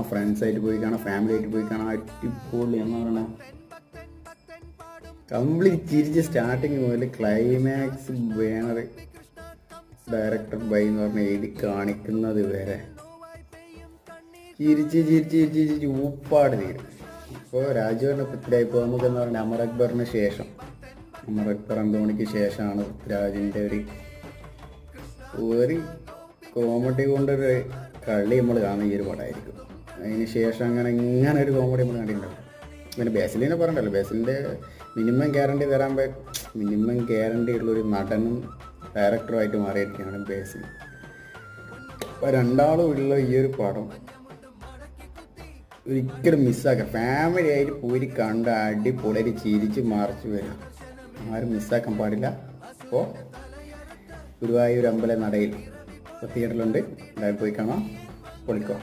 ഫ്രണ്ട്സായിട്ട് പോയി കാണാം, ഫാമിലി ആയിട്ട് പോയി കാണാം. അടിപൊളി എന്ന് പറഞ്ഞാൽ കംപ്ലീറ്റ് ചിരിച്ച് സ്റ്റാർട്ടിങ് മുതൽ ക്ലൈമാക്സ് ബാനർ ഡയറക്ടർ ബൈ എന്ന് പറഞ്ഞാൽ എഴുതി കാണിക്കുന്നത് വരെ ചിരിച്ച് ചിരിച്ച് ചിരിച്ച് ചിരിച്ച് ഊപ്പാട് തീരും. ഇപ്പോൾ രാജുവിൻ്റെ പൃഥ്വിരാജ് ഇപ്പോൾ നമുക്കെന്ന് പറഞ്ഞാൽ അമർ അക്ബറിന് ശേഷം, അമർ അക്ബർ അന്തോണിക്ക് ശേഷമാണ് പൃഥ്വിരാജിൻ്റെ ഒരു കോമഡി കൊണ്ടൊരു കളി നമ്മൾ കാണുന്ന ഈ ഒരു പടമായിരിക്കും. അതിന് ശേഷം ഇങ്ങനെ ഒരു കോമഡി നമ്മൾ കണ്ടിട്ടുണ്ടാവും. പിന്നെ ബേസിലിനെ പറഞ്ഞല്ലോ, ബേസിലിൻ്റെ മിനിമം ഗ്യാരണ്ടി ഉള്ളൊരു നടനും ഡയറക്ടറുമായിട്ട് മാറിയിരിക്കുകയാണ് ബേസിൽ. അപ്പോൾ രണ്ടാളും ഉള്ള ഈ ഒരു പടം ഒരിക്കലും മിസ്സാക്കാം. ഫാമിലി ആയിട്ട് പോയി കണ്ട് അടിപൊളിയായിട്ട് ചിരിച്ച് മറിച്ച് വരാം, ആരും മിസ്സാക്കാൻ പാടില്ല. അപ്പോൾ ഗുരുവായൂർ അമ്പല നടയിൽ തിയേറ്ററിലുണ്ട്, എല്ലാവരും പോയി കാണാം, പൊളിക്കോ.